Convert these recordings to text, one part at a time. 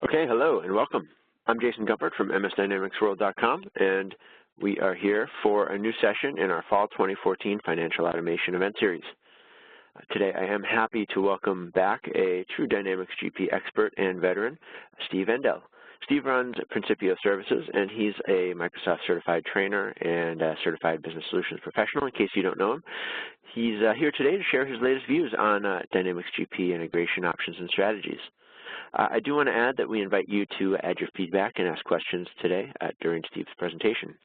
Okay, hello and welcome. I'm Jason Gumpert from MSDynamicsWorld.com, and we are here for a new session in our Fall 2014 Financial Automation Event Series. Today I am happy to welcome back a true Dynamics GP expert and veteran, Steve Endow. Steve runs Principio Services, and he's a Microsoft certified trainer and a certified business solutions professional, in case you don't know him. He's here today to share his latest views on Dynamics GP integration options and strategies. I do want to add that we invite you to add your feedback and ask questions today during Steve's presentation.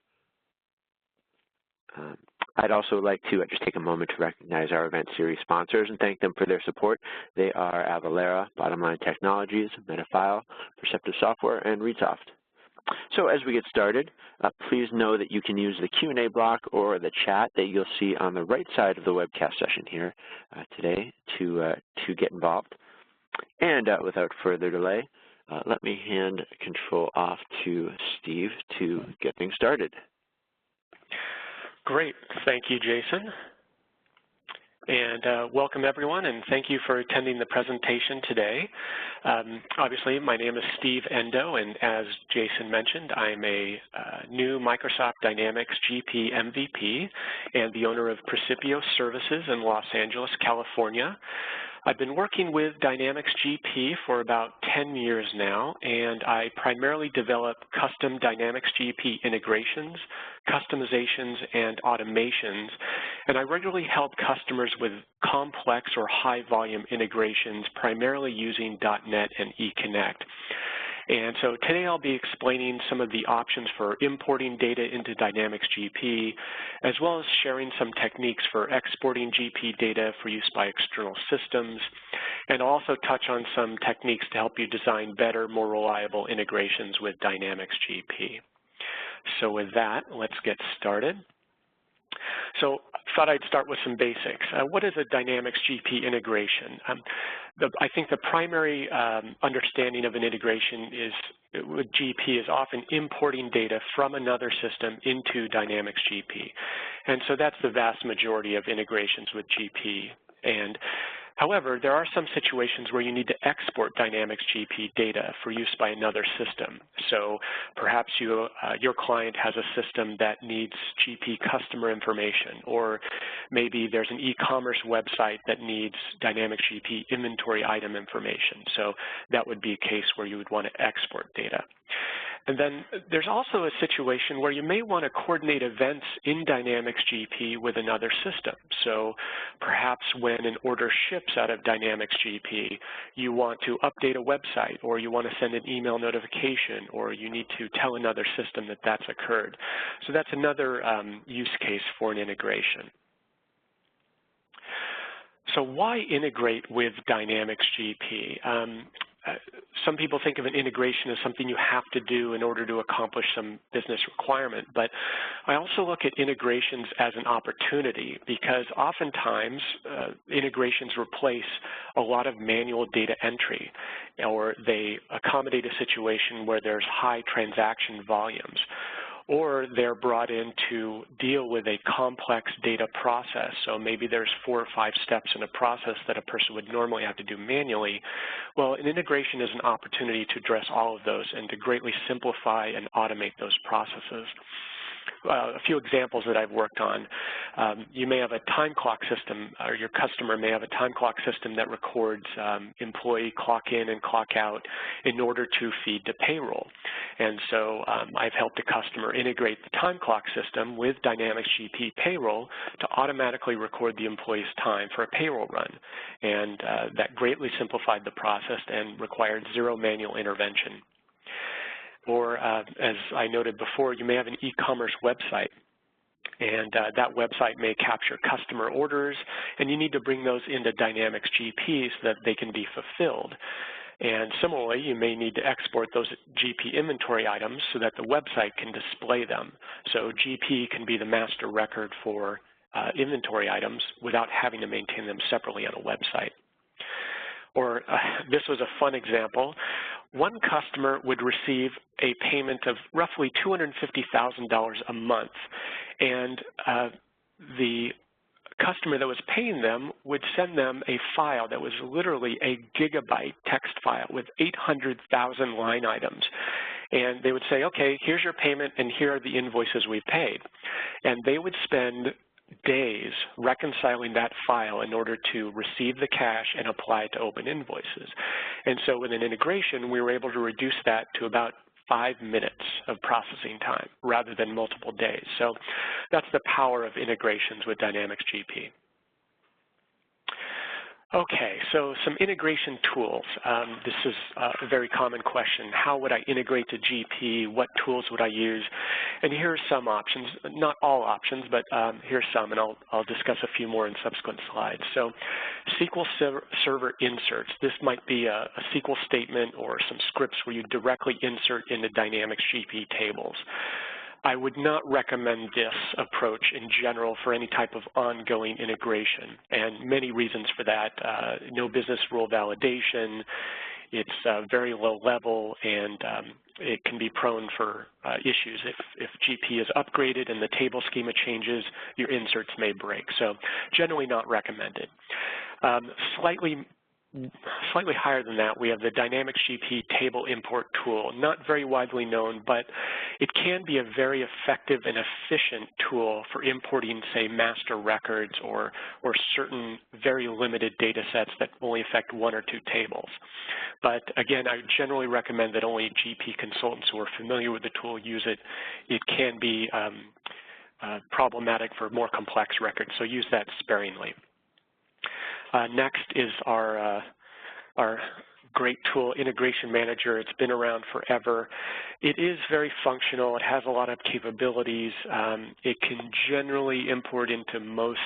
I'd also like to just take a moment to recognize our event series sponsors and thank them for their support. They are Avalara, Bottomline Technologies, Metafile, Perceptive Software, and ReadSoft. So as we get started, please know that you can use the Q&A block or the chat that you'll see on the right side of the webcast session here today to get involved. And without further delay, let me hand control off to Steve to get things started. Great. Thank you, Jason. And welcome, everyone, and thank you for attending the presentation today. Obviously, my name is Steve Endow, and as Jason mentioned, I'm a new Microsoft Dynamics GP MVP and the owner of Principio Services in Los Angeles, California. I've been working with Dynamics GP for about 10 years now, and I primarily develop custom Dynamics GP integrations, customizations, and automations, and I regularly help customers with complex or high-volume integrations, primarily using .NET and eConnect. And so today I'll be explaining some of the options for importing data into Dynamics GP, as well as sharing some techniques for exporting GP data for use by external systems, and also touch on some techniques to help you design better, more reliable integrations with Dynamics GP. So with that, let's get started. So I thought I'd start with some basics. What is a Dynamics GP integration? I think the primary understanding of an integration with GP is often importing data from another system into Dynamics GP. And so that's the vast majority of integrations with GP. And however, there are some situations where you need to export Dynamics GP data for use by another system. So perhaps your client has a system that needs GP customer information, or maybe there's an e-commerce website that needs Dynamics GP inventory item information. So that would be a case where you would want to export data. And then there's also a situation where you may want to coordinate events in Dynamics GP with another system. So perhaps when an order ships out of Dynamics GP, you want to update a website, or you want to send an email notification, or you need to tell another system that that's occurred. So that's another use case for an integration. So why integrate with Dynamics GP? Some people think of an integration as something you have to do in order to accomplish some business requirement, but I also look at integrations as an opportunity, because oftentimes integrations replace a lot of manual data entry, or they accommodate a situation where there's high transaction volumes, or they're brought in to deal with a complex data process. So maybe there's 4 or 5 steps in a process that a person would normally have to do manually. Well, an integration is an opportunity to address all of those and to greatly simplify and automate those processes. A few examples that I've worked on. You may have a time clock system, or your customer may have a time clock system that records employee clock in and clock out in order to feed to payroll. And so I've helped a customer integrate the time clock system with Dynamics GP Payroll to automatically record the employee's time for a payroll run. And that greatly simplified the process and required 0 manual intervention. Or, as I noted before, you may have an e-commerce website, and that website may capture customer orders, and you need to bring those into Dynamics GP so that they can be fulfilled. And similarly, you may need to export those GP inventory items so that the website can display them. So GP can be the master record for inventory items without having to maintain them separately on a website. Or this was a fun example. One customer would receive a payment of roughly $250,000 a month, and the customer that was paying them would send them a file that was literally a gigabyte text file with 800,000 line items. And they would say, okay, here's your payment and here are the invoices we've paid. And they would spend days reconciling that file in order to receive the cash and apply it to open invoices. And so with an integration, we were able to reduce that to about 5 minutes of processing time rather than multiple days. So that's the power of integrations with Dynamics GP. Okay, so some integration tools. This is a very common question. How would I integrate to GP? What tools would I use? And here are some options, not all options, but here's some, and I'll discuss a few more in subsequent slides. So SQL Server inserts. This might be a SQL statement or some scripts where you directly insert into Dynamics GP tables. I would not recommend this approach in general for any type of ongoing integration, and many reasons for that. No business rule validation, it's very low level, and it can be prone for issues. If GP is upgraded and the table schema changes, your inserts may break. So generally not recommended. Slightly higher than that, we have the Dynamics GP table import tool. Not very widely known, but it can be a very effective and efficient tool for importing, say, master records or certain very limited data sets that only affect 1 or 2 tables. But again, I generally recommend that only GP consultants who are familiar with the tool use it. It can be problematic for more complex records, so use that sparingly. Next is our great tool, Integration Manager. It's been around forever. It is very functional. It has a lot of capabilities. It can generally import into most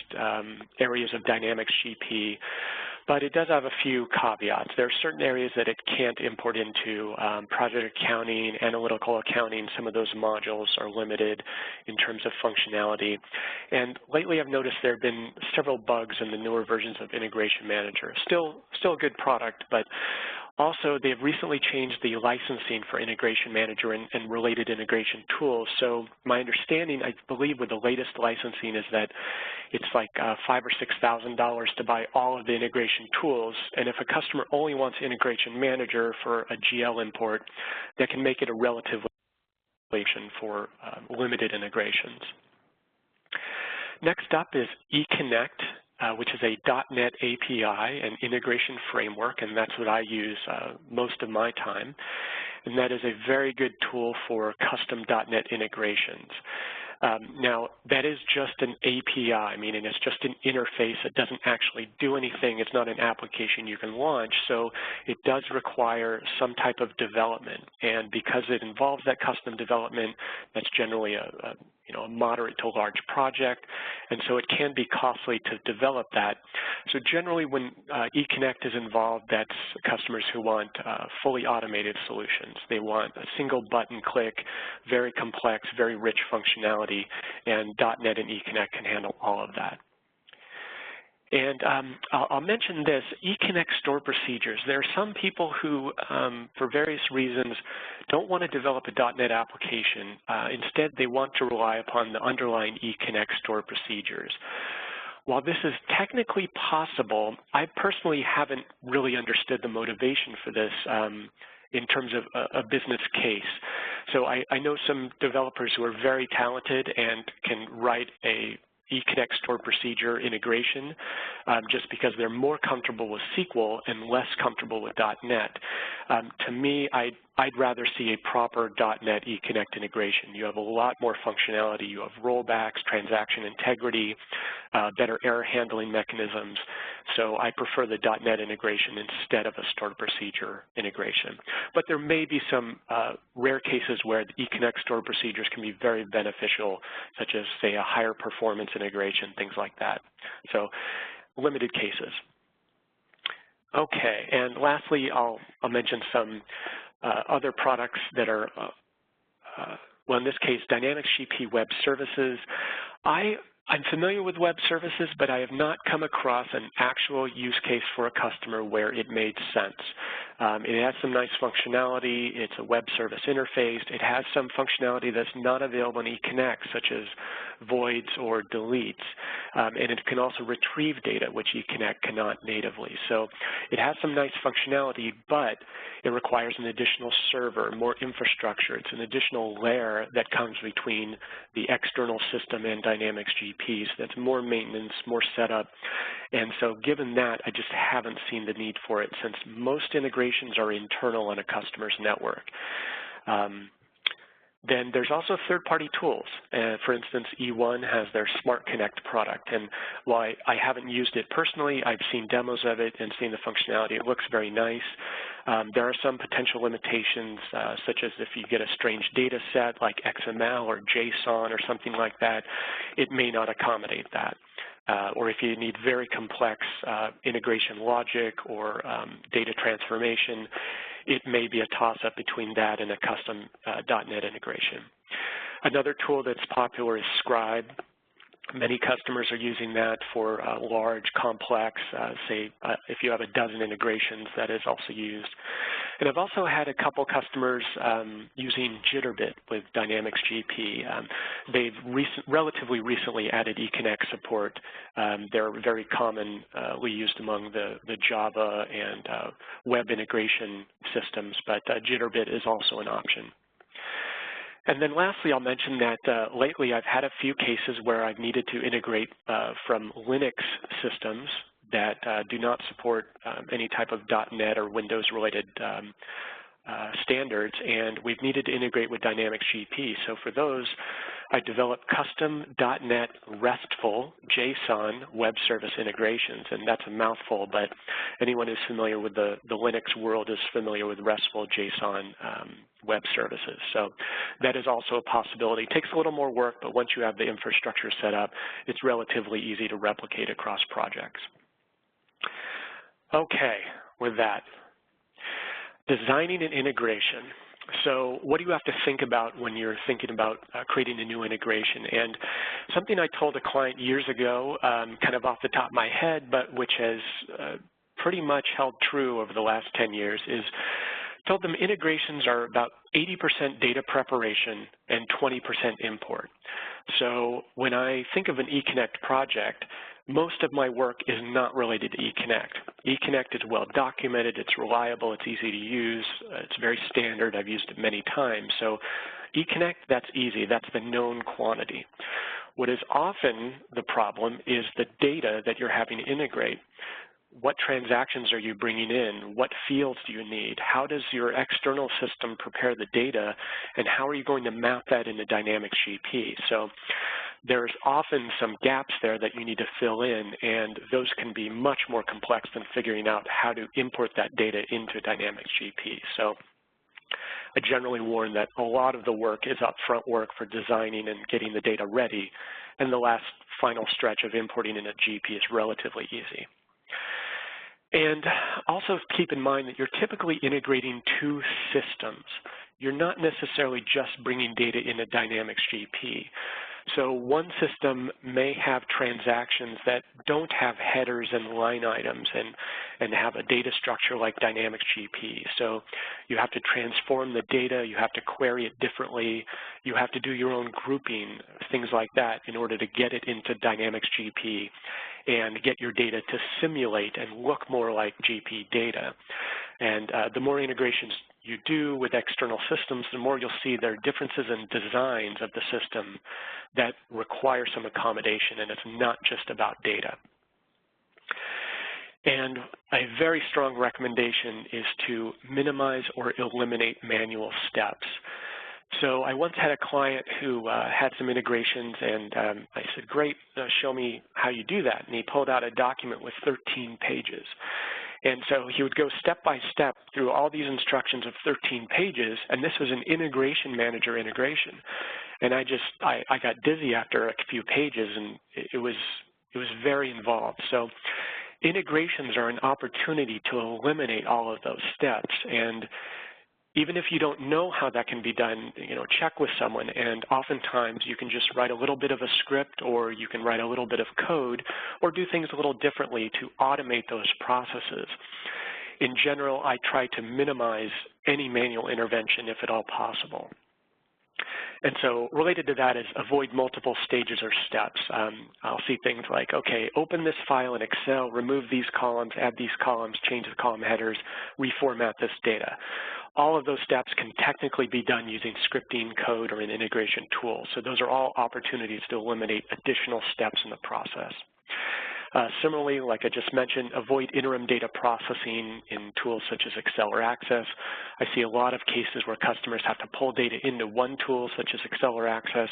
areas of Dynamics GP, but it does have a few caveats. There are certain areas that it can't import into. Project accounting, analytical accounting, some of those modules are limited in terms of functionality. And lately I've noticed there have been several bugs in the newer versions of Integration Manager. Still a good product, but also they've recently changed the licensing for Integration Manager and related integration tools. So my understanding, I believe with the latest licensing, is that it's like $5,000 or $6,000 to buy all of the integration tools. And if a customer only wants Integration Manager for a GL import, that can make it a relative solution for limited integrations. Next up is eConnect, which is a .NET API and integration framework, and that's what I use most of my time. And that is a very good tool for custom .NET integrations. Now, that is just an API, meaning it's just an interface. It doesn't actually do anything. It's not an application you can launch, so it does require some type of development. And because it involves that custom development, that's generally a moderate to large project, and so it can be costly to develop that. So generally when eConnect is involved, that's customers who want fully automated solutions. They want a single button click, very complex, very rich functionality, and .NET and eConnect can handle all of that. And I'll mention this, eConnect store procedures. There are some people who, for various reasons, don't want to develop a .NET application. Instead, they want to rely upon the underlying eConnect store procedures. While this is technically possible, I personally haven't really understood the motivation for this in terms of a business case. So I know some developers who are very talented and can write a eConnect store procedure integration just because they're more comfortable with SQL and less comfortable with .NET. To me, I'd rather see a proper .NET eConnect integration. You have a lot more functionality. You have rollbacks, transaction integrity, better error handling mechanisms. So I prefer the .NET integration instead of a stored procedure integration. But there may be some rare cases where the eConnect stored procedures can be very beneficial, such as, say, a higher performance integration, things like that. So limited cases. Okay, and lastly, I'll mention some other products that are, well, in this case, Dynamics GP Web Services. I'm familiar with web services, but I have not come across an actual use case for a customer where it made sense. It has some nice functionality. It's a web service interface. It has some functionality that's not available in eConnect, such as voids or deletes. And it can also retrieve data, which eConnect cannot natively. So it has some nice functionality, but it requires an additional server, more infrastructure. It's an additional layer that comes between the external system and Dynamics GP. So that's more maintenance, more setup. And so given that, I just haven't seen the need for it, since most integrations are internal on a customer's network. Then there's also third-party tools. For instance, E1 has their Smart Connect product. And while I haven't used it personally, I've seen demos of it and seen the functionality. It looks very nice. There are some potential limitations, such as if you get a strange data set like XML or JSON or something like that, it may not accommodate that. Or if you need very complex integration logic or data transformation, it may be a toss-up between that and a custom .NET integration. Another tool that's popular is Scribe. Many customers are using that for large, complex, say, if you have a dozen integrations, that is also used. And I've also had a couple customers using Jitterbit with Dynamics GP. They've relatively recently added eConnect support. They're very commonly used among the Java and web integration systems, but Jitterbit is also an option. And then lastly, I'll mention that lately I've had a few cases where I've needed to integrate from Linux systems that do not support any type of .NET or Windows-related standards, and we've needed to integrate with Dynamics GP. So for those, I developed custom .NET RESTful JSON web service integrations, and that's a mouthful, but anyone who's familiar with the Linux world is familiar with RESTful JSON web services. So that is also a possibility. It takes a little more work, but once you have the infrastructure set up, it's relatively easy to replicate across projects. Okay, with that, designing an integration. So what do you have to think about when you're thinking about creating a new integration? And something I told a client years ago, kind of off the top of my head, but which has pretty much held true over the last 10 years, is told them integrations are about 80% data preparation and 20% import. So when I think of an eConnect project, most of my work is not related to eConnect. eConnect is well documented, it's reliable, it's easy to use, it's very standard, I've used it many times. So eConnect, that's easy, that's the known quantity. What is often the problem is the data that you're having to integrate. What transactions are you bringing in? What fields do you need? How does your external system prepare the data? And how are you going to map that into Dynamics GP? So there's often some gaps there that you need to fill in, and those can be much more complex than figuring out how to import that data into Dynamics GP. So I generally warn that a lot of the work is upfront work for designing and getting the data ready, and the last final stretch of importing in a GP is relatively easy. And also keep in mind that you're typically integrating two systems. You're not necessarily just bringing data into Dynamics GP. So one system may have transactions that don't have headers and line items and have a data structure like Dynamics GP. So you have to transform the data, you have to query it differently, you have to do your own grouping, things like that, in order to get it into Dynamics GP and get your data to simulate and look more like GP data. And the more integrations you do with external systems, the more you'll see there are differences in designs of the system that require some accommodation, and it's not just about data. And a very strong recommendation is to minimize or eliminate manual steps. So I once had a client who had some integrations, and I said, great, show me how you do that. And he pulled out a document with 13 pages. And so he would go step by step through all these instructions of 13 pages, and this was an integration manager integration. And I got dizzy after a few pages, and it was very involved. So integrations are an opportunity to eliminate all of those steps. And even if you don't know how that can be done, check with someone, and oftentimes you can just write a little bit of a script, or you can write a little bit of code, or do things a little differently to automate those processes. in general, I try to minimize any manual intervention if at all possible. And so related to that is avoid multiple stages or steps. I'll see things like, okay, open this file in Excel, remove these columns, add these columns, change the column headers, reformat this data. All of those steps can technically be done using scripting, code, or an integration tool. So those are all opportunities to eliminate additional steps in the process. Similarly, like I just mentioned, avoid interim data processing in tools such as Excel or Access. I see a lot of cases where customers have to pull data into one tool such as Excel or Access,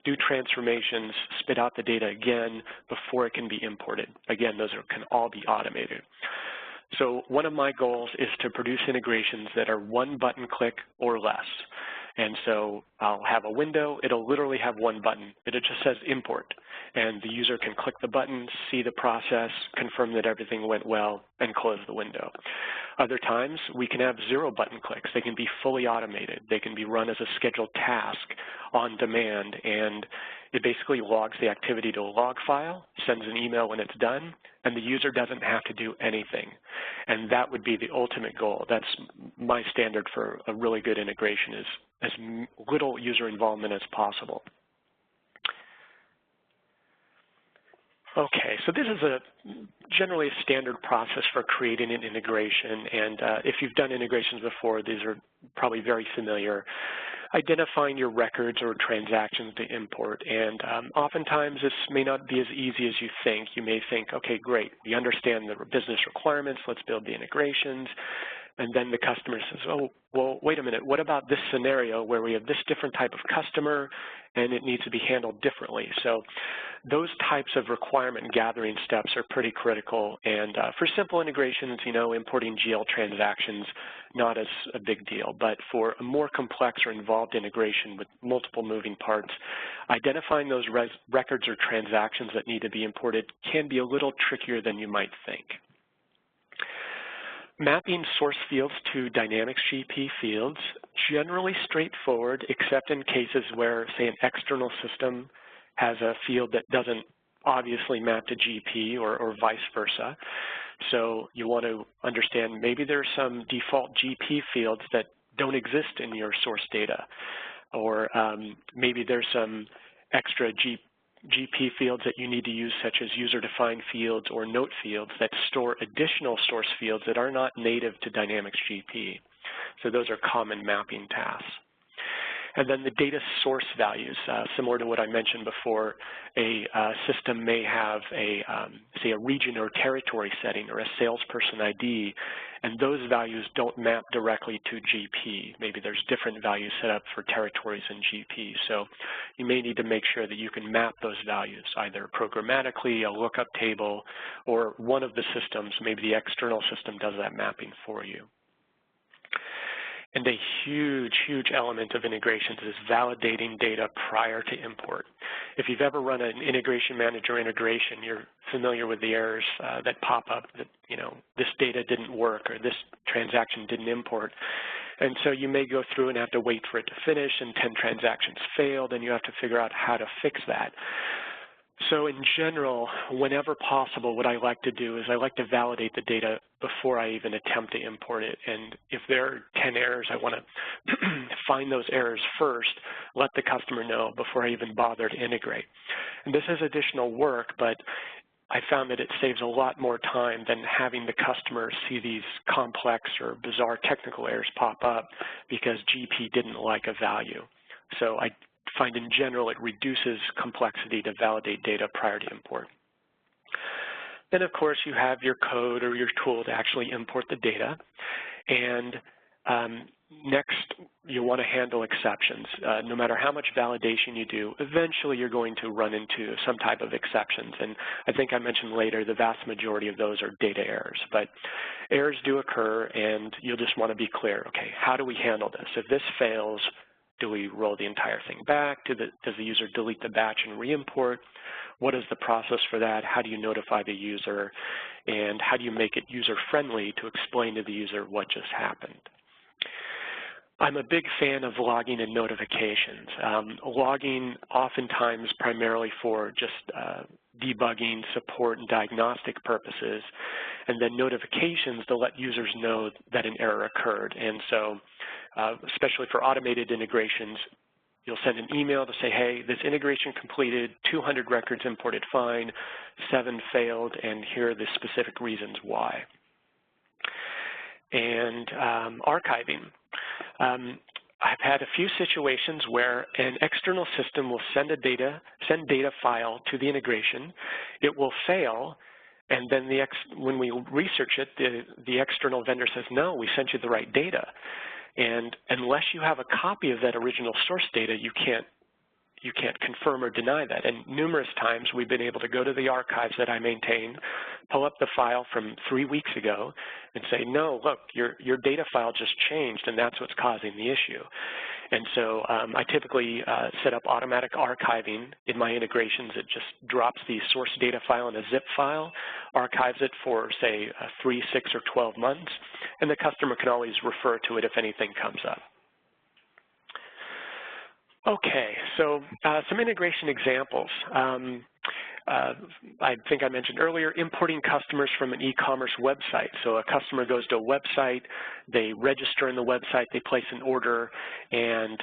do transformations, spit out the data again before it can be imported. Again, those can all be automated. So one of my goals is to produce integrations that are one button click or less. And so I'll have a window, it'll literally have one button. It just says import, and the user can click the button, see the process, confirm that everything went well, and close the window. Other times, we can have 0 button clicks. They can be fully automated. They can be run as a scheduled task on demand, and it basically logs the activity to a log file, sends an email when it's done, and the user doesn't have to do anything. And that would be the ultimate goal. That's my standard for a really good integration, is as little user involvement as possible. Okay, so this is generally a standard process for creating an integration, and if you've done integrations before, these are probably very familiar. Identifying your records or transactions to import, and oftentimes this may not be as easy as you think. You may think, okay, great, we understand the business requirements, let's build the integrations, and then the customer says, oh, well, wait a minute, what about this scenario where we have this different type of customer and it needs to be handled differently? So those types of requirement gathering steps are pretty critical, and for simple integrations, you know, importing GL transactions, not as a big deal, but for a more complex or involved integration with multiple moving parts, identifying those records or transactions that need to be imported can be a little trickier than you might think. Mapping source fields to Dynamics GP fields, generally straightforward, except in cases where, say, an external system has a field that doesn't obviously map to GP or vice versa. So you want to understand maybe there's some default GP fields that don't exist in your source data, or maybe there's some extra GP fields that you need to use, such as user-defined fields or note fields that store additional source fields that are not native to Dynamics GP. So those are common mapping tasks. And then the data source values, similar to what I mentioned before, a system may have a, say, a region or territory setting or a salesperson ID, and those values don't map directly to GP. Maybe there's different values set up for territories in GP. So you may need to make sure that you can map those values, either programmatically, a lookup table, or one of the systems, maybe the external system does that mapping for you. And a huge, huge element of integrations is validating data prior to import. If you've ever run an integration manager integration, you're familiar with the errors that pop up that, you know, this data didn't work or this transaction didn't import. And so you may go through and have to wait for it to finish, and 10 transactions failed, and you have to figure out how to fix that. So in general, whenever possible, what I like to do is I like to validate the data before I even attempt to import it. And if there are 10 errors, I want to find those errors first, let the customer know before I even bother to integrate. And this is additional work, but I found that it saves a lot more time than having the customer see these complex or bizarre technical errors pop up because GP didn't like a value. So I find in general it reduces complexity to validate data prior to import. Then of course you have your code or your tool to actually import the data, and next you want to handle exceptions. No matter how much validation you do, eventually you're going to run into some type of exceptions, and I think I mentioned later the vast majority of those are data errors, but errors do occur, and you'll just want to be clear, okay, how do we handle this? If this fails, do we roll the entire thing back? Does the user delete the batch and re-import? What is the process for that? How do you notify the user? And how do you make it user-friendly to explain to the user what just happened? I'm a big fan of logging and notifications. Logging oftentimes primarily for just debugging, support, and diagnostic purposes, and then notifications to let users know that an error occurred. And so, especially for automated integrations, you'll send an email to say, hey, this integration completed, 200 records imported fine, 7 failed, and here are the specific reasons why. And archiving. I've had a few situations where an external system will send data file to the integration. It will fail, and then when we research it, the external vendor says, no, we sent you the right data. And unless you have a copy of that original source data, you can't confirm or deny that. And numerous times we've been able to go to the archives that I maintain, pull up the file from 3 weeks ago, and say, no, look, your data file just changed, and that's what's causing the issue. And so I typically set up automatic archiving in my integrations. It just drops the source data file in a zip file, archives it for, say, 3, 6, or 12 months, and the customer can always refer to it if anything comes up. Okay, so some integration examples. I think I mentioned earlier, importing customers from an e-commerce website. So a customer goes to a website, they register in the website, they place an order, and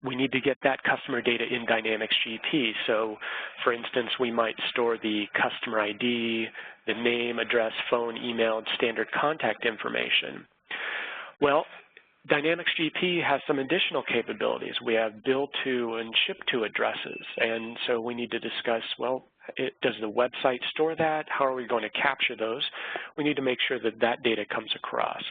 we need to get that customer data in Dynamics GP. So for instance, we might store the customer ID, the name, address, phone, email, and standard contact information. Well, Dynamics GP has some additional capabilities. We have bill to and ship to addresses, and so we need to discuss, well, does the website store that? How are we going to capture those? We need to make sure that that data comes across.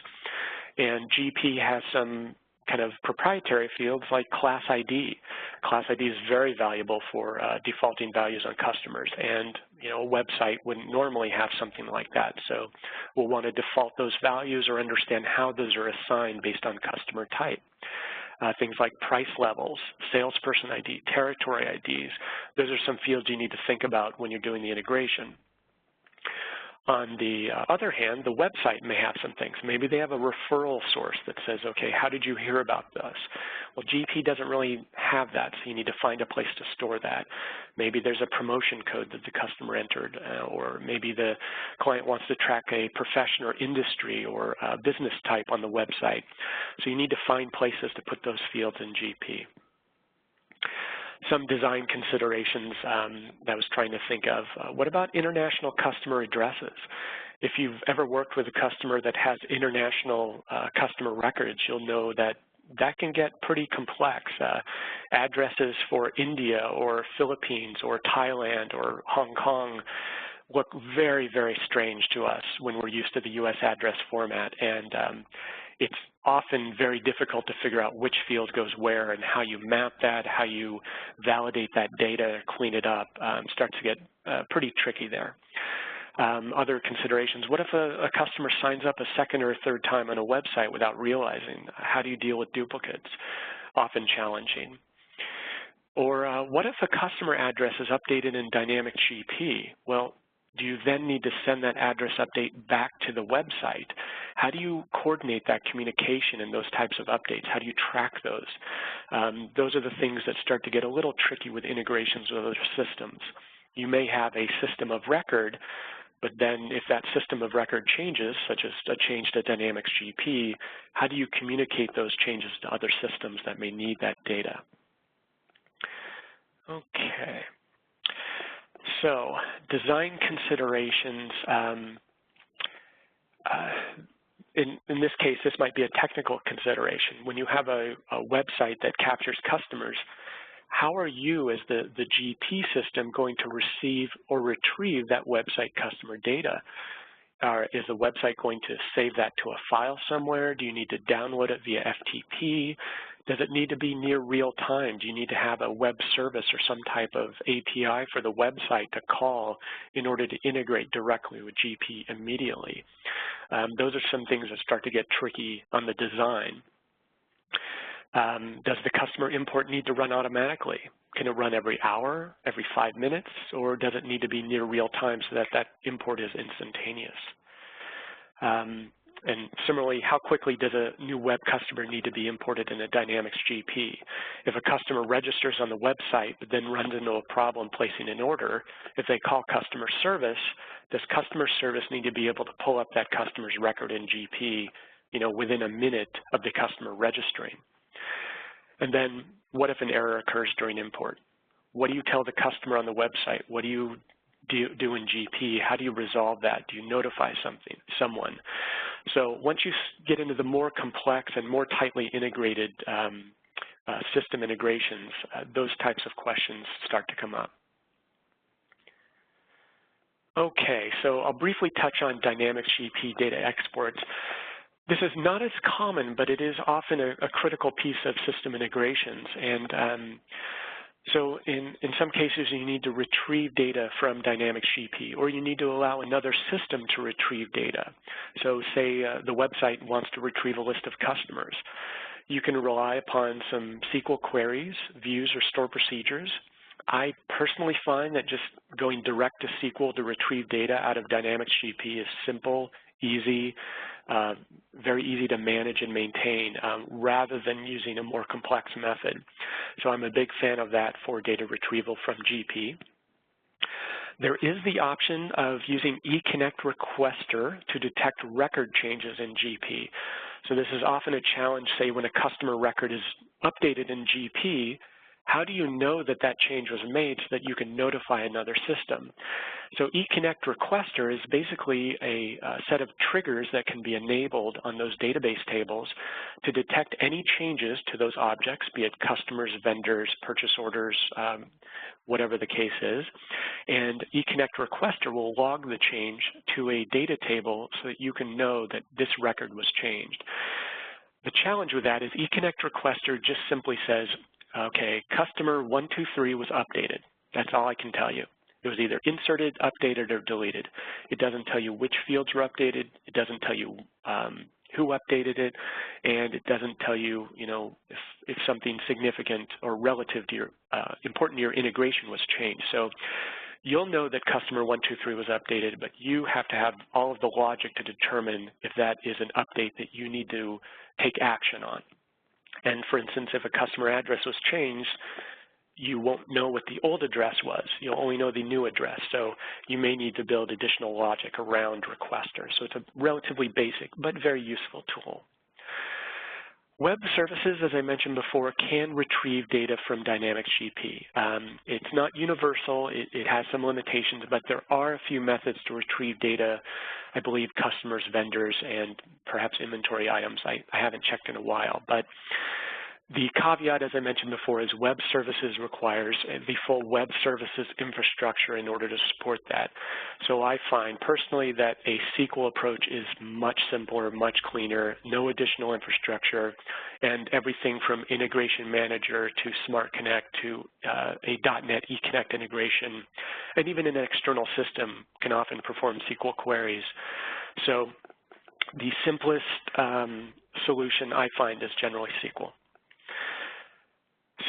And GP has some kind of proprietary fields like class ID. Class ID is very valuable for defaulting values on customers, and a website wouldn't normally have something like that. So we'll want to default those values or understand how those are assigned based on customer type. Things like price levels, salesperson ID, territory IDs, those are some fields you need to think about when you're doing the integration. On the other hand, the website may have some things. Maybe they have a referral source that says, okay, how did you hear about this? Well, GP doesn't really have that, so you need to find a place to store that. Maybe there's a promotion code that the customer entered, or maybe the client wants to track a profession or industry or business type on the website. So you need to find places to put those fields in GP. Some design considerations that I was trying to think of. What about international customer addresses? If you've ever worked with a customer that has international customer records, you'll know that that can get pretty complex. Addresses for India or Philippines or Thailand or Hong Kong look very, very strange to us when we're used to the U.S. address format, and it's often very difficult to figure out which field goes where and how you map that, how you validate that data, clean it up. Starts to get pretty tricky there. Other considerations, what if a customer signs up a second or a third time on a website without realizing? How do you deal with duplicates? Often challenging. Or what if a customer address is updated in Dynamics GP? Well, do you then need to send that address update back to the website? How do you coordinate that communication and those types of updates? How do you track those? Those are the things that start to get a little tricky with integrations with other systems. You may have a system of record, but then if that system of record changes, such as a change to Dynamics GP, how do you communicate those changes to other systems that may need that data? Okay. So design considerations, in this case, this might be a technical consideration. When you have a website that captures customers, how are you as the GP system going to receive or retrieve that website customer data? Is the website going to save that to a file somewhere? Do you need to download it via FTP? Does it need to be near real time? Do you need to have a web service or some type of API for the website to call in order to integrate directly with GP immediately? Those are some things that start to get tricky on the design. Does the customer import need to run automatically? Can it run every hour, every 5 minutes, or does it need to be near real time so that that import is instantaneous? And similarly, how quickly does a new web customer need to be imported in a Dynamics GP? If a customer registers on the website but then runs into a problem placing an order, if they call customer service, does customer service need to be able to pull up that customer's record in GP, within a minute of the customer registering? And then what if an error occurs during import? What do you tell the customer on the website? What do you do in GP? How do you resolve that? Do you notify someone? So once you get into the more complex and more tightly integrated system integrations, those types of questions start to come up. Okay, so I'll briefly touch on Dynamics GP data exports. This is not as common, but it is often a critical piece of system integrations. And so in some cases, you need to retrieve data from Dynamics GP, or you need to allow another system to retrieve data. So say the website wants to retrieve a list of customers. You can rely upon some SQL queries, views, or store procedures. I personally find that just going direct to SQL to retrieve data out of Dynamics GP is simple, easy, very easy to manage and maintain, rather than using a more complex method. So I'm a big fan of that for data retrieval from GP. There is the option of using eConnect Requester to detect record changes in GP. So this is often a challenge, say, when a customer record is updated in GP. How do you know that that change was made so that you can notify another system? So eConnect Requester is basically a set of triggers that can be enabled on those database tables to detect any changes to those objects, be it customers, vendors, purchase orders, whatever the case is. And eConnect Requester will log the change to a data table so that you can know that this record was changed. The challenge with that is eConnect Requester just simply says, okay, customer 123 was updated. That's all I can tell you. It was either inserted, updated, or deleted. It doesn't tell you which fields were updated. It doesn't tell you who updated it, and it doesn't tell you, if something significant or relative to your important to your integration was changed. So you'll know that customer 123 was updated, but you have to have all of the logic to determine if that is an update that you need to take action on. And for instance, if a customer address was changed, you won't know what the old address was. You'll only know the new address. So you may need to build additional logic around Requester. So it's a relatively basic but very useful tool. Web services, as I mentioned before, can retrieve data from Dynamics GP. It's not universal. It has some limitations, but there are a few methods to retrieve data, I believe customers, vendors, and perhaps inventory items. I haven't checked in a while, but the caveat, as I mentioned before, is web services requires the full web services infrastructure in order to support that. So I find personally that a SQL approach is much simpler, much cleaner, no additional infrastructure, and everything from integration manager to Smart Connect to a .NET eConnect integration, and even an external system can often perform SQL queries. So the simplest solution I find is generally SQL.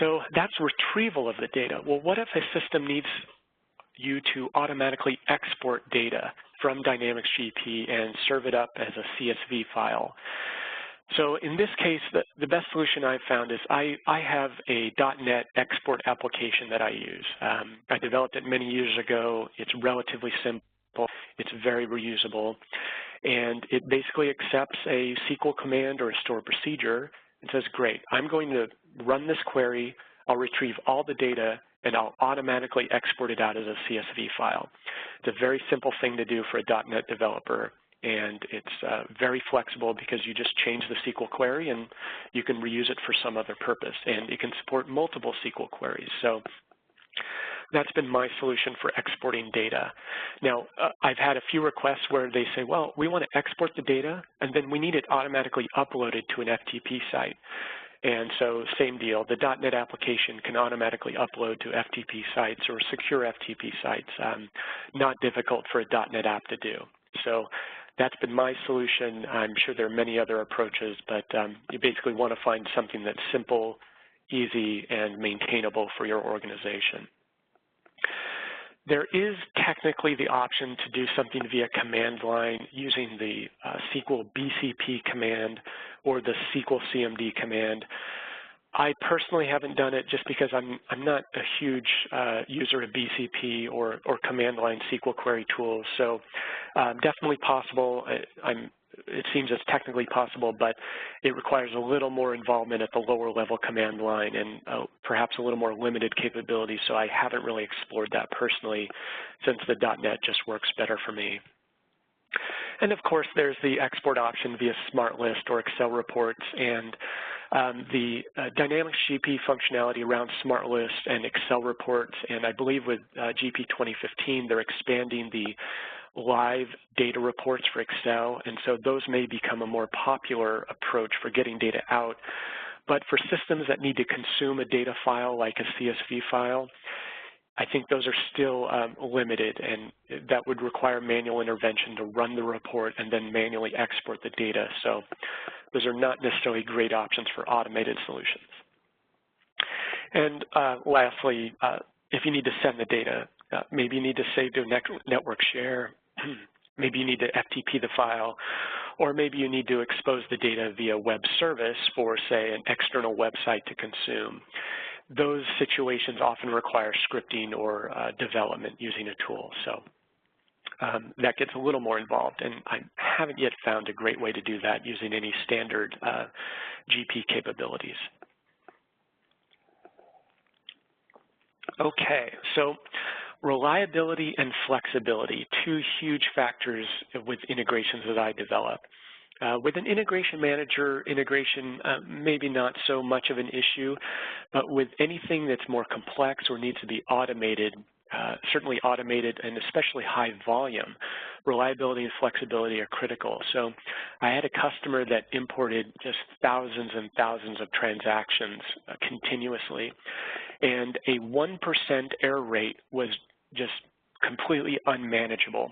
So that's retrieval of the data. Well, what if a system needs you to automatically export data from Dynamics GP and serve it up as a CSV file? So in this case, the best solution I've found is I have a .NET export application that I use. I developed it many years ago. It's relatively simple. It's very reusable. And it basically accepts a SQL command or a store procedure and says, great, I'm going to run this query, I'll retrieve all the data, and I'll automatically export it out as a CSV file. It's a very simple thing to do for a .NET developer, and it's very flexible because you just change the SQL query and you can reuse it for some other purpose, and it can support multiple SQL queries. So that's been my solution for exporting data. Now, I've had a few requests where they say, well, we want to export the data, and then we need it automatically uploaded to an FTP site. And so same deal, the .NET application can automatically upload to FTP sites or secure FTP sites, not difficult for a .NET app to do. So that's been my solution. I'm sure there are many other approaches, but you basically want to find something that's simple, easy, and maintainable for your organization. There is technically the option to do something via command line using the SQL BCP command or the SQL CMD command. I personally haven't done it just because I'm not a huge user of BCP or command line SQL query tools. So definitely possible. It seems it's technically possible, but it requires a little more involvement at the lower level command line and perhaps a little more limited capability. So I haven't really explored that personally, since the .NET just works better for me. And of course, there's the export option via SmartList or Excel reports, and the Dynamics GP functionality around SmartList and Excel reports, and I believe with GP 2015, they're expanding the live data reports for Excel, and so those may become a more popular approach for getting data out. But for systems that need to consume a data file like a CSV file, I think those are still limited, and that would require manual intervention to run the report and then manually export the data. So those are not necessarily great options for automated solutions. And lastly, if you need to send the data, maybe you need to save to a network share, maybe you need to FTP the file, or maybe you need to expose the data via web service for, say, an external website to consume. Those situations often require scripting or development using a tool. So that gets a little more involved, and I haven't yet found a great way to do that using any standard GP capabilities. Okay, so reliability and flexibility, two huge factors with integrations that I develop. With an integration manager, integration maybe not so much of an issue, but with anything that's more complex or needs to be automated, certainly automated and especially high volume, reliability and flexibility are critical. So I had a customer that imported just thousands and thousands of transactions continuously, and a 1% error rate was just completely unmanageable.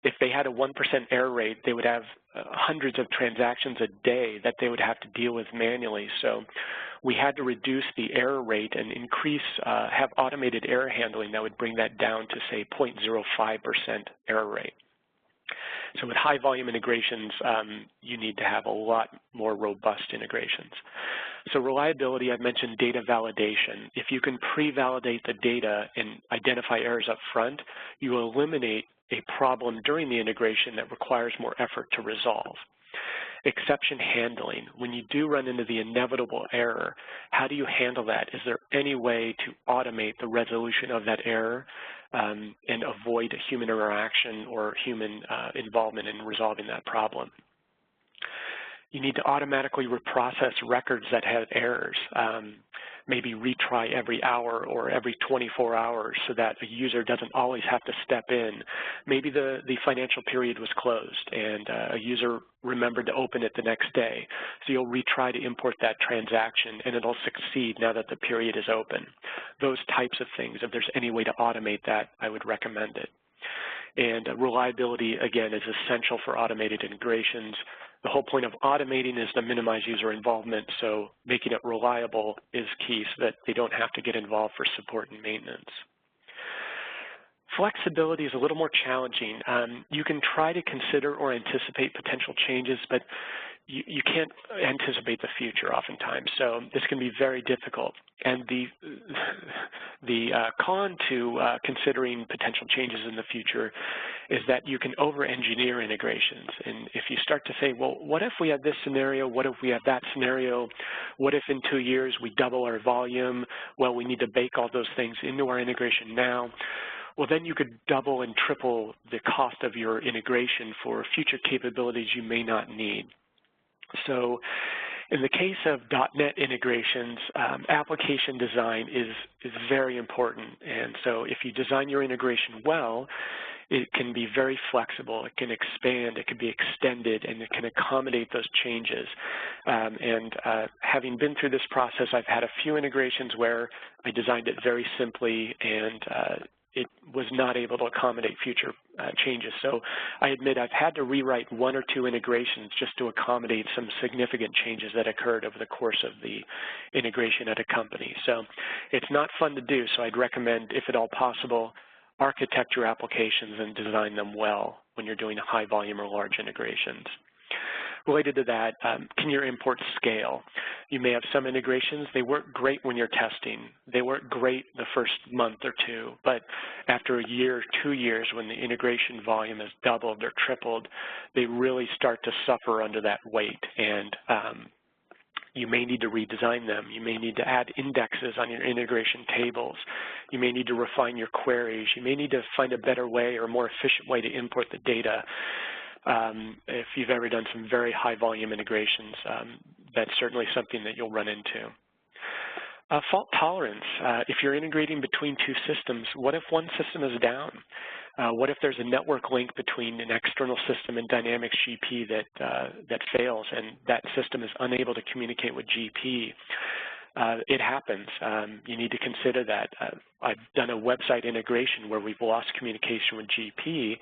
If they had a 1% error rate, they would have hundreds of transactions a day that they would have to deal with manually. So we had to reduce the error rate and increase, have automated error handling that would bring that down to, say, 0.05% error rate. So with high volume integrations, you need to have a lot more robust integrations. So reliability, I mentioned data validation. If you can pre-validate the data and identify errors up front, you will eliminate a problem during the integration that requires more effort to resolve. Exception handling. When you do run into the inevitable error, how do you handle that? Is there any way to automate the resolution of that error and avoid human interaction or human involvement in resolving that problem? You need to automatically reprocess records that have errors, maybe retry every hour or every 24 hours so that a user doesn't always have to step in. Maybe the financial period was closed and a user remembered to open it the next day. So you'll retry to import that transaction and it'll succeed now that the period is open. Those types of things, if there's any way to automate that, I would recommend it. And reliability, again, is essential for automated integrations. The whole point of automating is to minimize user involvement, so making it reliable is key so that they don't have to get involved for support and maintenance. Flexibility is a little more challenging. You can try to consider or anticipate potential changes, but you can't anticipate the future oftentimes, so this can be very difficult. And the con to considering potential changes in the future is that you can over-engineer integrations. And if you start to say, well, what if we have this scenario? What if we have that scenario? What if in 2 years we double our volume? Well, we need to bake all those things into our integration now. Well, then you could double and triple the cost of your integration for future capabilities you may not need. So in the case of .NET integrations, application design is very important. And so if you design your integration well, it can be very flexible. It can expand, it can be extended, and it can accommodate those changes. Having been through this process, I've had a few integrations where I designed it very simply and it was not able to accommodate future changes. So I admit I've had to rewrite 1 or 2 integrations just to accommodate some significant changes that occurred over the course of the integration at a company. So it's not fun to do, so I'd recommend, if at all possible, architect your applications and design them well when you're doing high volume or large integrations. Related to that, can your imports scale? You may have some integrations, they work great when you're testing. They work great the first month or two, but after a year or 2 years when the integration volume has doubled or tripled, they really start to suffer under that weight, and you may need to redesign them. You may need to add indexes on your integration tables. You may need to refine your queries. You may need to find a better way or a more efficient way to import the data. If you've ever done some very high volume integrations, that's certainly something that you'll run into. Fault tolerance. If you're integrating between two systems, what if one system is down? What if there's a network link between an external system and Dynamics GP that fails and that system is unable to communicate with GP? It happens. You need to consider that. I've done a website integration where we've lost communication with GP,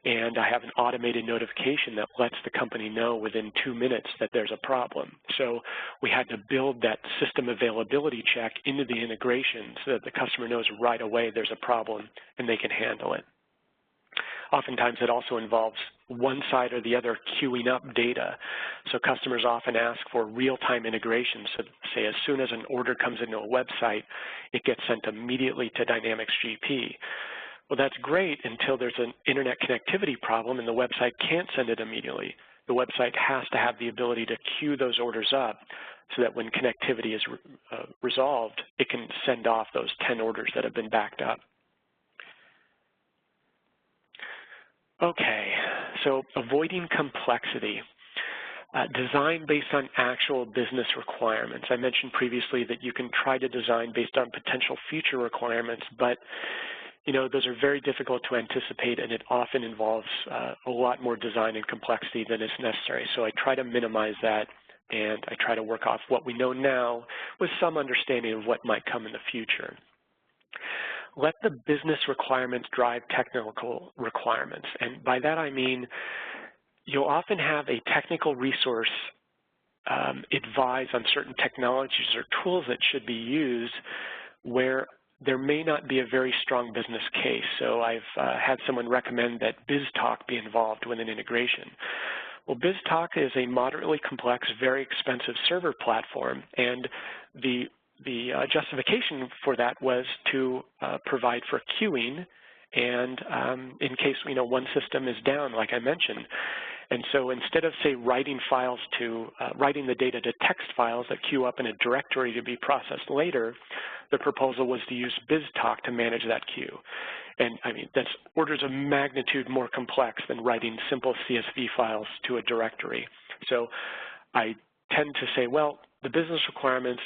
and I have an automated notification that lets the company know within 2 minutes that there's a problem. So we had to build that system availability check into the integration so that the customer knows right away there's a problem and they can handle it. Oftentimes it also involves one side or the other queuing up data. So customers often ask for real-time integration. So say as soon as an order comes into a website, it gets sent immediately to Dynamics GP. Well, that's great until there's an internet connectivity problem and the website can't send it immediately. The website has to have the ability to queue those orders up so that when connectivity is resolved, it can send off those 10 orders that have been backed up. Okay, so avoiding complexity. Design based on actual business requirements. I mentioned previously that you can try to design based on potential future requirements, but those are very difficult to anticipate, and it often involves a lot more design and complexity than is necessary. So I try to minimize that, and I try to work off what we know now with some understanding of what might come in the future. Let the business requirements drive technical requirements. And by that I mean you'll often have a technical resource advise on certain technologies or tools that should be used where there may not be a very strong business case. So I've had someone recommend that BizTalk be involved with an integration. Well, BizTalk is a moderately complex, very expensive server platform, and the justification for that was to provide for queuing and in case one system is down, like I mentioned. And so instead of, say, writing the data to text files that queue up in a directory to be processed later, the proposal was to use BizTalk to manage that queue. And I mean, that's orders of magnitude more complex than writing simple CSV files to a directory. So I tend to say, well, the business requirements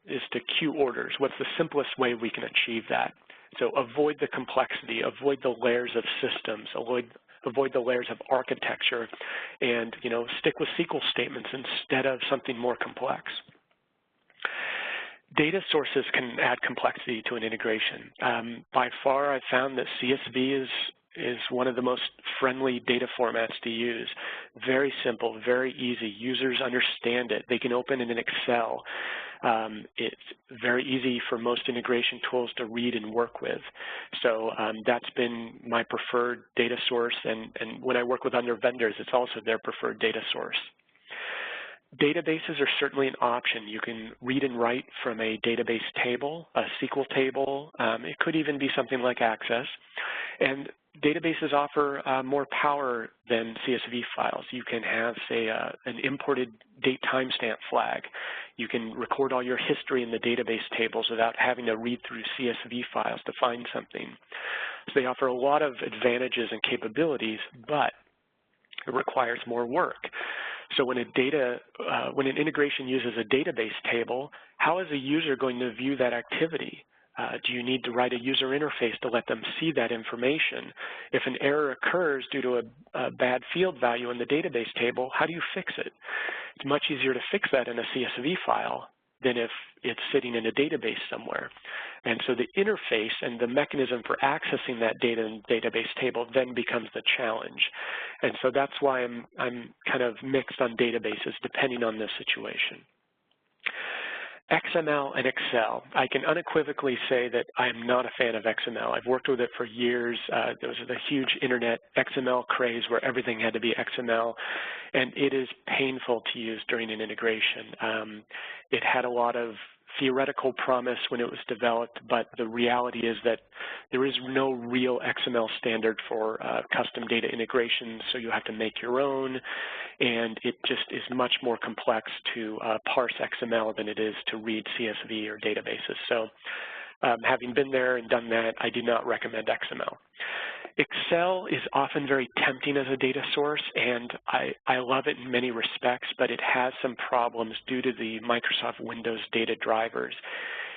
is to queue orders. What's the simplest way we can achieve that? So avoid the complexity, avoid the layers of systems, avoid the layers of architecture, and stick with SQL statements instead of something more complex. Data sources can add complexity to an integration. By far, I've found that CSV is one of the most friendly data formats to use. Very simple, very easy. Users understand it. They can open it in Excel. It's very easy for most integration tools to read and work with. So that's been my preferred data source, and when I work with other vendors, it's also their preferred data source. Databases are certainly an option. You can read and write from a database table, a SQL table. It could even be something like Access. And databases offer more power than CSV files. You can have, say, an imported date timestamp flag. You can record all your history in the database tables without having to read through CSV files to find something. So they offer a lot of advantages and capabilities, but it requires more work. So when an integration uses a database table, how is a user going to view that activity? Do you need to write a user interface to let them see that information? If an error occurs due to a bad field value in the database table, how do you fix it? It's much easier to fix that in a CSV file than if it's sitting in a database somewhere. And so the interface and the mechanism for accessing that data in the database table then becomes the challenge. And so that's why I'm kind of mixed on databases depending on the situation. XML and Excel. I can unequivocally say that I am not a fan of XML. I've worked with it for years. There was the huge internet XML craze where everything had to be XML, and it is painful to use during an integration. It had a lot of theoretical promise when it was developed, but the reality is that there is no real XML standard for custom data integration, so you have to make your own, and it just is much more complex to parse XML than it is to read CSV or databases. So having been there and done that, I do not recommend XML. Excel is often very tempting as a data source, and I love it in many respects, but it has some problems due to the Microsoft Windows data drivers.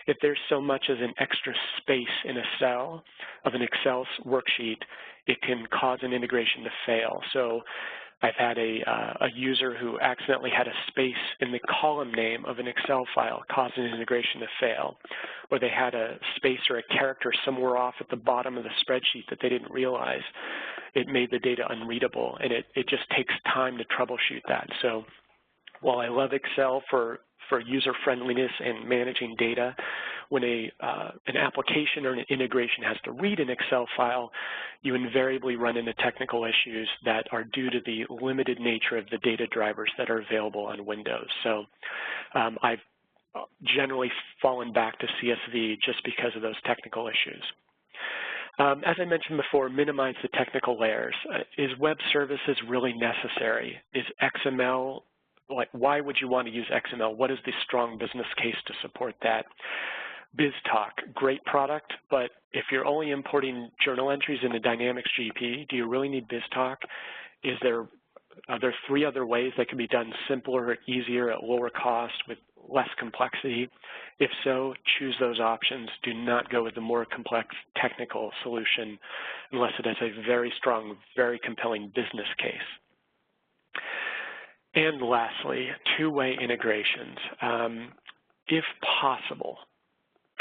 If there's so much as an extra space in a cell of an Excel worksheet, it can cause an integration to fail. So I've had a user who accidentally had a space in the column name of an Excel file cause an integration to fail, or they had a space or a character somewhere off at the bottom of the spreadsheet that they didn't realize. It made the data unreadable, and it just takes time to troubleshoot that. So while I love Excel for user-friendliness and managing data, when an application or an integration has to read an Excel file, you invariably run into technical issues that are due to the limited nature of the data drivers that are available on Windows. So I've generally fallen back to CSV just because of those technical issues. As I mentioned before, minimize the technical layers. Is web services really necessary? Is XML, like, why would you want to use XML? What is the strong business case to support that? BizTalk, great product, but if you're only importing journal entries into Dynamics GP, do you really need BizTalk? Are there 3 other ways that can be done simpler, easier, at lower cost, with less complexity? If so, choose those options. Do not go with the more complex technical solution unless it has a very strong, very compelling business case. And lastly, two-way integrations. If possible,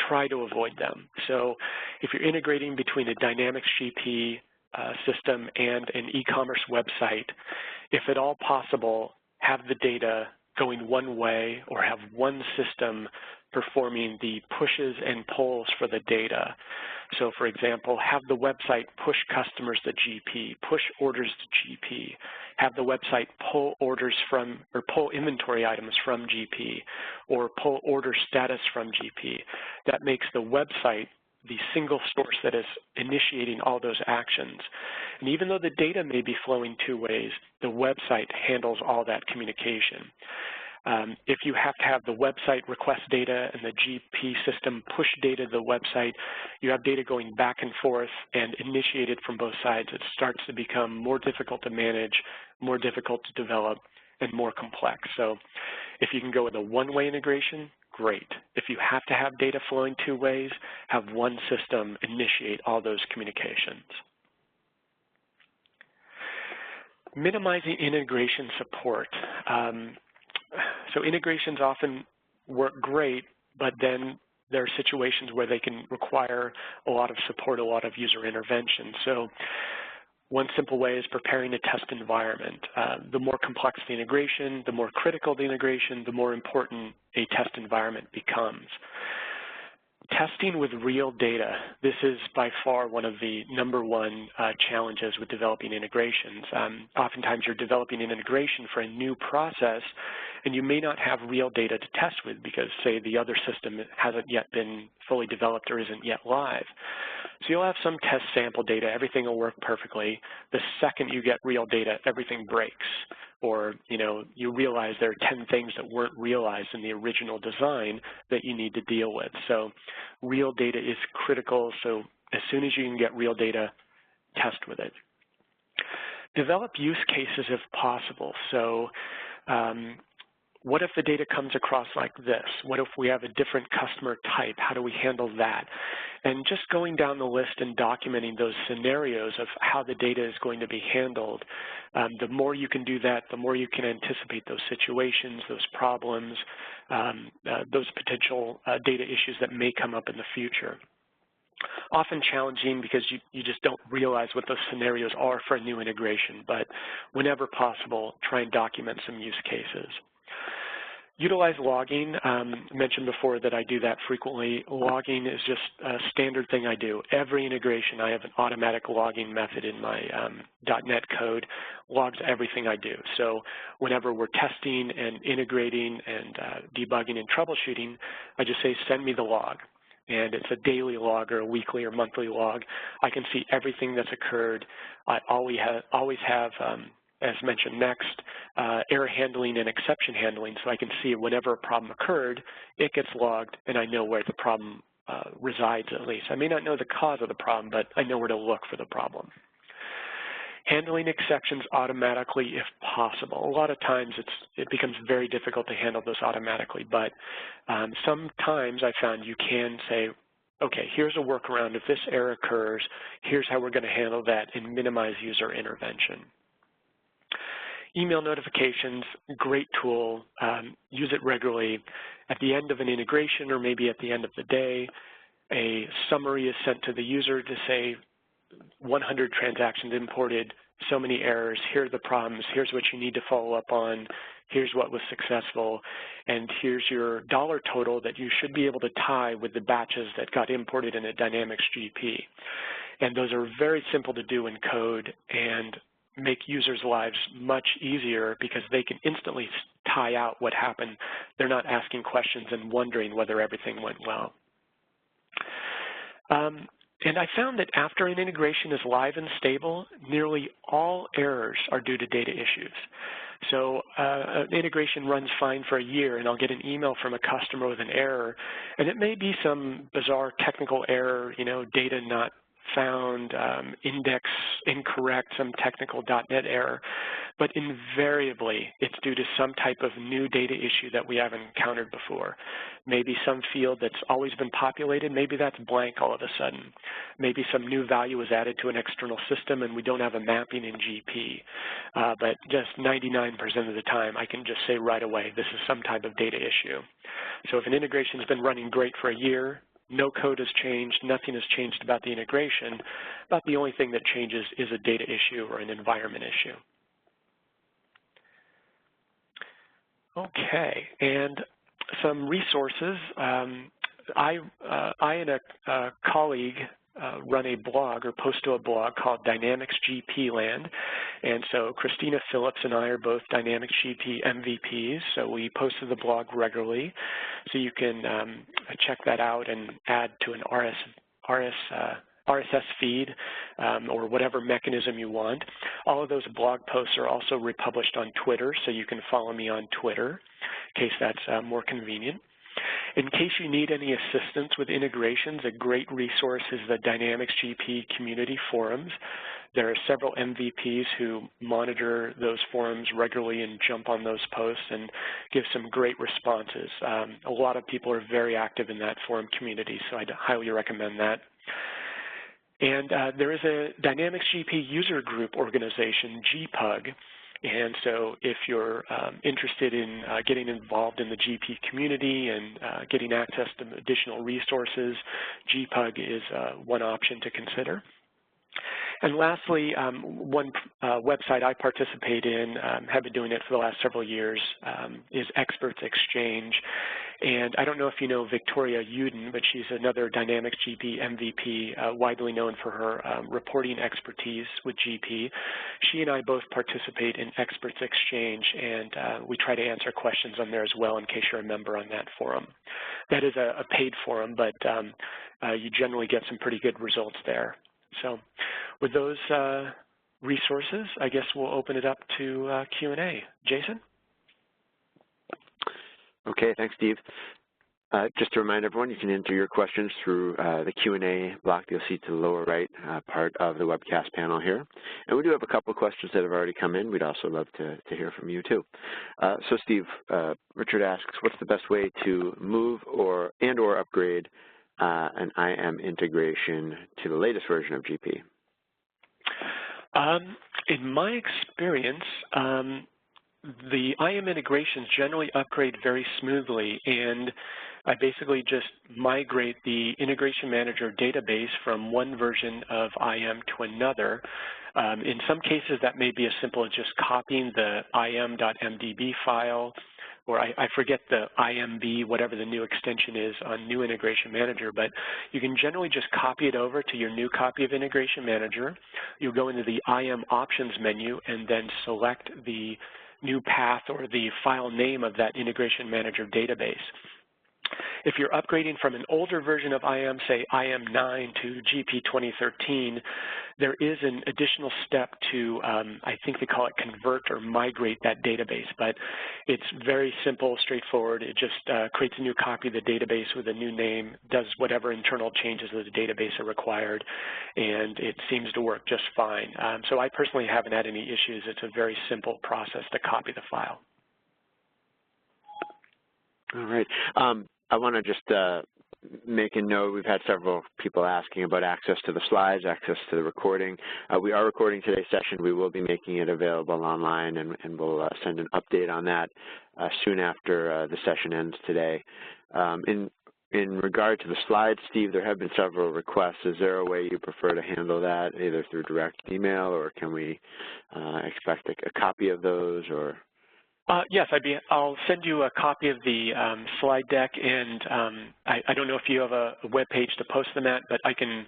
try to avoid them. So if you're integrating between a Dynamics GP system and an e-commerce website, if at all possible, have the data going one way or have one system performing the pushes and pulls for the data. So for example, have the website push customers to GP, push orders to GP, have the website pull orders from, or pull inventory items from GP, or pull order status from GP. That makes the website the single source that is initiating all those actions. And even though the data may be flowing 2 ways, the website handles all that communication. If you have to have the website request data and the GP system push data to the website, you have data going back and forth and initiated from both sides. It starts to become more difficult to manage, more difficult to develop, and more complex. So if you can go with a one-way integration, great. If you have to have data flowing 2 ways, have one system initiate all those communications. Minimizing integration support. So integrations often work great, but then there are situations where they can require a lot of support, a lot of user intervention. So one simple way is preparing a test environment. The more complex the integration, the more critical the integration, the more important a test environment becomes. Testing with real data, this is by far one of the #1 challenges with developing integrations. Oftentimes you're developing an integration for a new process and you may not have real data to test with because, say, the other system hasn't yet been fully developed or isn't yet live. So you'll have some test sample data, everything will work perfectly. The second you get real data, everything breaks. Or, you realize there are 10 things that weren't realized in the original design that you need to deal with. So real data is critical. So as soon as you can get real data, test with it. Develop use cases if possible. So what if the data comes across like this? What if we have a different customer type? How do we handle that? And just going down the list and documenting those scenarios of how the data is going to be handled, the more you can do that, the more you can anticipate those situations, those problems, those potential data issues that may come up in the future. Often challenging because you just don't realize what those scenarios are for a new integration, but whenever possible, try and document some use cases. Utilize logging. Mentioned before that I do that frequently. Logging is just a standard thing I do. Every integration, I have an automatic logging method in my .NET code, logs everything I do. So whenever we're testing and integrating and debugging and troubleshooting, I just say, send me the log. And it's a daily log or a weekly or monthly log. I can see everything that's occurred. I always have as mentioned next, error handling and exception handling, so I can see whenever a problem occurred, it gets logged, and I know where the problem resides at least. I may not know the cause of the problem, but I know where to look for the problem. Handling exceptions automatically if possible. A lot of times it becomes very difficult to handle those automatically, but sometimes I found you can say, okay, here's a workaround. If this error occurs, here's how we're going to handle that and minimize user intervention. Email notifications, great tool. Use it regularly. At the end of an integration or maybe at the end of the day, a summary is sent to the user to say 100 transactions imported, so many errors, here are the problems, here's what you need to follow up on, here's what was successful, and here's your dollar total that you should be able to tie with the batches that got imported in a Dynamics GP. And those are very simple to do in code and make users' lives much easier because they can instantly tie out what happened. They're not asking questions and wondering whether everything went well. And I found that after an integration is live and stable, nearly all errors are due to data issues. So an integration runs fine for a year, and I'll get an email from a customer with an error, and it may be some bizarre technical error, data not found, index incorrect, some technical .NET error, but invariably it's due to some type of new data issue that we haven't encountered before. Maybe some field that's always been populated, maybe that's blank all of a sudden. Maybe some new value was added to an external system and we don't have a mapping in GP. But just 99% of the time, I can just say right away, this is some type of data issue. So if an integration has been running great for a year, no code has changed, nothing has changed about the integration, about the only thing that changes is a data issue or an environment issue. Okay, and some resources. I and a colleague run a blog or post to a blog called Dynamics GP Land. And so Christina Phillips and I are both Dynamics GP MVPs, so we post to the blog regularly. So you can check that out and add to an RSS feed or whatever mechanism you want. All of those blog posts are also republished on Twitter, so you can follow me on Twitter in case that's more convenient. In case you need any assistance with integrations, a great resource is the Dynamics GP community forums. There are several MVPs who monitor those forums regularly and jump on those posts and give some great responses. A lot of people are very active in that forum community, so I'd highly recommend that. And there is a Dynamics GP user group organization, GPUG. And so if you're interested in getting involved in the GP community and getting access to additional resources, GPUG is one option to consider. And lastly, one website I participate in, have been doing it for the last several years, is Experts Exchange. And I don't know if you know Victoria Uden, but she's another Dynamics GP MVP, widely known for her reporting expertise with GP. She and I both participate in Experts Exchange, and we try to answer questions on there as well in case you're a member on that forum. That is a paid forum, but you generally get some pretty good results there. So with those resources, I guess we'll open it up to Q&A. Jason? Okay, thanks, Steve. Just to remind everyone, you can enter your questions through the Q&A block you'll see to the lower right part of the webcast panel here. And we do have a couple of questions that have already come in. We'd also love to hear from you, too. So, Steve, Richard asks, what's the best way to move or upgrade an IM integration to the latest version of GP? In my experience, the IM integrations generally upgrade very smoothly, and I basically just migrate the integration manager database from one version of IM to another. In some cases, that may be as simple as just copying the im.mdb file or I forget the IMB, whatever the new extension is on New Integration Manager, but you can generally just copy it over to your new copy of Integration Manager. You'll go into the IM Options menu and then select the new path or the file name of that Integration Manager database. If you're upgrading from an older version of IM, say IM9 to GP 2013, there is an additional step to, I think they call it convert or migrate that database, but it's very simple, straightforward. It just creates a new copy of the database with a new name, does whatever internal changes of the database are required, and it seems to work just fine. So I personally haven't had any issues. It's a very simple process to copy the file. All right. I want to just make a note. We've had several people asking about access to the slides, access to the recording. We are recording today's session. We will be making it available online, and we'll send an update on that soon after the session ends today. In regard to the slides, Steve, there have been several requests. Is there a way you prefer to handle that, either through direct email, or can we expect a copy of those? Or Yes, I'll send you a copy of the slide deck, and I don't know if you have a web page to post them at, but I can.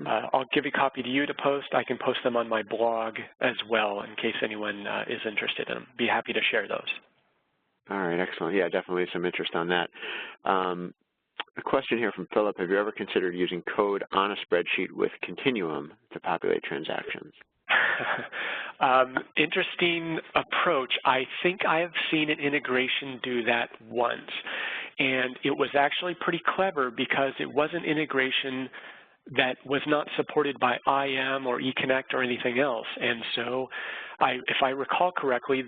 I'll give a copy to you to post. I can post them on my blog as well, in case anyone is interested in them. Be happy to share those. All right, excellent. Yeah, definitely some interest on that. A question here from Philip: have you ever considered using code on a spreadsheet with Continuum to populate transactions? Interesting approach. I think I have seen an integration do that once, and it was actually pretty clever because it was an integration that was not supported by IM or eConnect or anything else. And so if I recall correctly,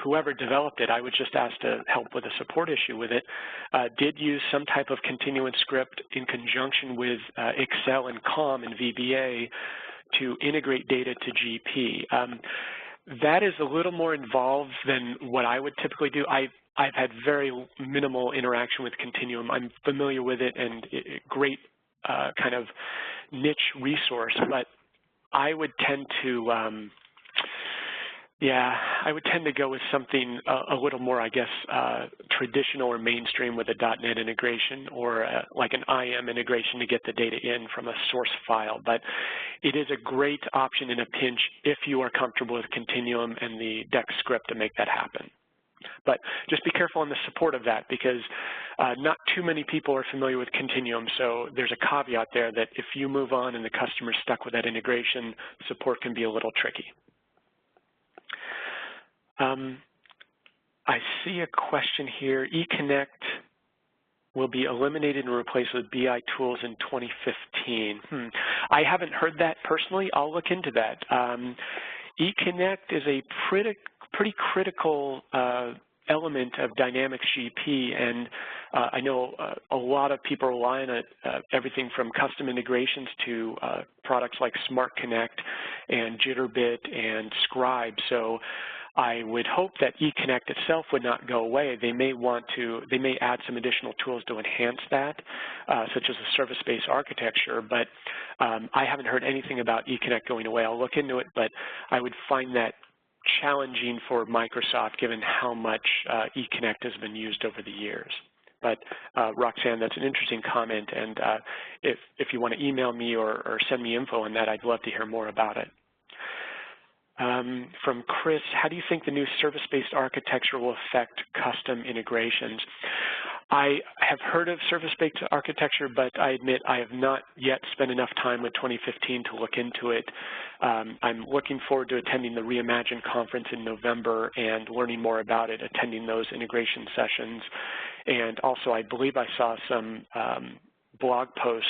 whoever developed it, I was just asked to help with a support issue with it, did use some type of continuous script in conjunction with Excel and COM and VBA to integrate data to GP. That is a little more involved than what I would typically do. I've had very minimal interaction with Continuum. I'm familiar with it, and great kind of niche resource, but I would tend to I would tend to go with something a little more, I guess, traditional or mainstream with a .NET integration, or like an IM integration to get the data in from a source file. But it is a great option in a pinch if you are comfortable with Continuum and the DEX script to make that happen. But just be careful on the support of that, because not too many people are familiar with Continuum, so there's a caveat there that if you move on and the customer's stuck with that integration, support can be a little tricky. I see a question here. eConnect will be eliminated and replaced with BI tools in 2015. I haven't heard that personally. I'll look into that. eConnect is a pretty critical element of Dynamics GP, and I know a lot of people rely on it, everything from custom integrations to products like Smart Connect and Jitterbit and Scribe. So I would hope that eConnect itself would not go away. They may add some additional tools to enhance that, such as a service-based architecture, but I haven't heard anything about eConnect going away. I'll look into it, but I would find that challenging for Microsoft given how much eConnect has been used over the years. But Roxanne, that's an interesting comment, and if you want to email me or send me info on that, I'd love to hear more about it. From Chris, how do you think the new service-based architecture will affect custom integrations? I have heard of service-based architecture, but I admit I have not yet spent enough time with 2015 to look into it. I'm looking forward to attending the Reimagine conference in November and learning more about it, attending those integration sessions. And also, I believe I saw some blog posts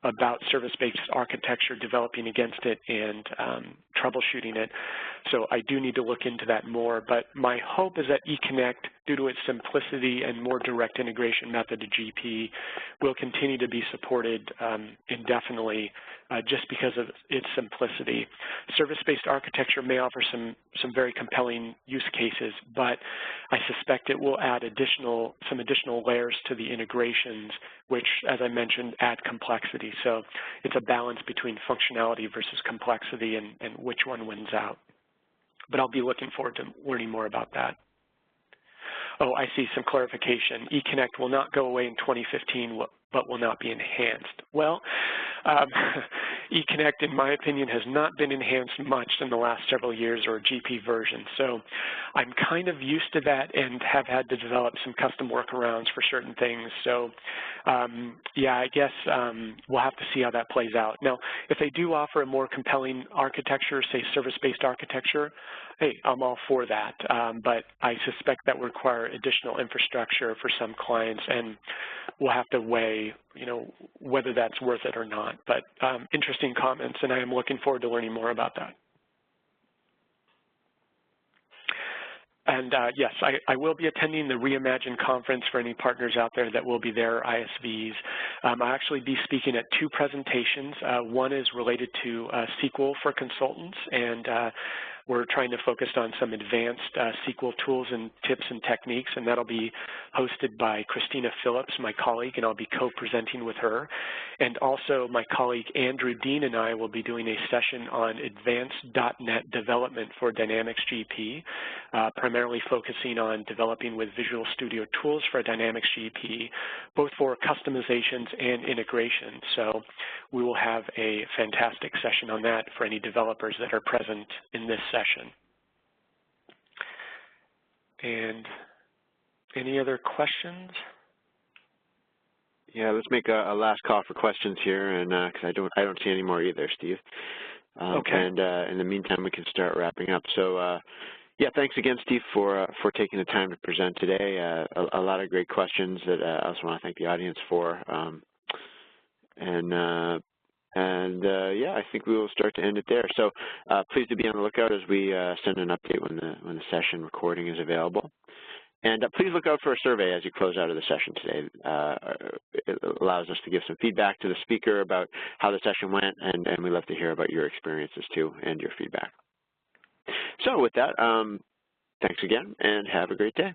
about service-based architecture, developing against it and troubleshooting it. So I do need to look into that more. But my hope is that eConnect, due to its simplicity and more direct integration method to GP, will continue to be supported indefinitely just because of its simplicity. Service-based architecture may offer some very compelling use cases, but I suspect it will add some additional layers to the integrations, which, as I mentioned, add complexity. So it's a balance between functionality versus complexity and which one wins out. But I'll be looking forward to learning more about that. Oh, I see some clarification. eConnect will not go away in 2015, but will not be enhanced. Well, eConnect, in my opinion, has not been enhanced much in the last several years, or GP version. So I'm kind of used to that and have had to develop some custom workarounds for certain things. So yeah, I guess we'll have to see how that plays out. Now, if they do offer a more compelling architecture, say service-based architecture, hey, I'm all for that. But I suspect that will require additional infrastructure for some clients, and we'll have to weigh, whether that's worth it or not. But interesting comments, and I am looking forward to learning more about that. And yes, I will be attending the Reimagine conference for any partners out there that will be there, ISVs. I'll actually be speaking at 2 presentations. One is related to SQL for consultants, and we're trying to focus on some advanced SQL tools and tips and techniques, and that'll be hosted by Christina Phillips, my colleague, and I'll be co-presenting with her. And also my colleague Andrew Dean and I will be doing a session on advanced .NET development for Dynamics GP, primarily focusing on developing with Visual Studio tools for Dynamics GP, both for customizations and integration. So we will have a fantastic session on that for any developers that are present in this session. And any other questions? Yeah, let's make a last call for questions here, and because I don't see any more either, Steve. Okay. And in the meantime, we can start wrapping up. So yeah, thanks again, Steve, for taking the time to present today. A lot of great questions that I also want to thank the audience for. Yeah, I think we will start to end it there. So please do be on the lookout as we send an update when the session recording is available. And please look out for a survey as you close out of the session today. It allows us to give some feedback to the speaker about how the session went, and we love to hear about your experiences too and your feedback. So with that, thanks again, and have a great day.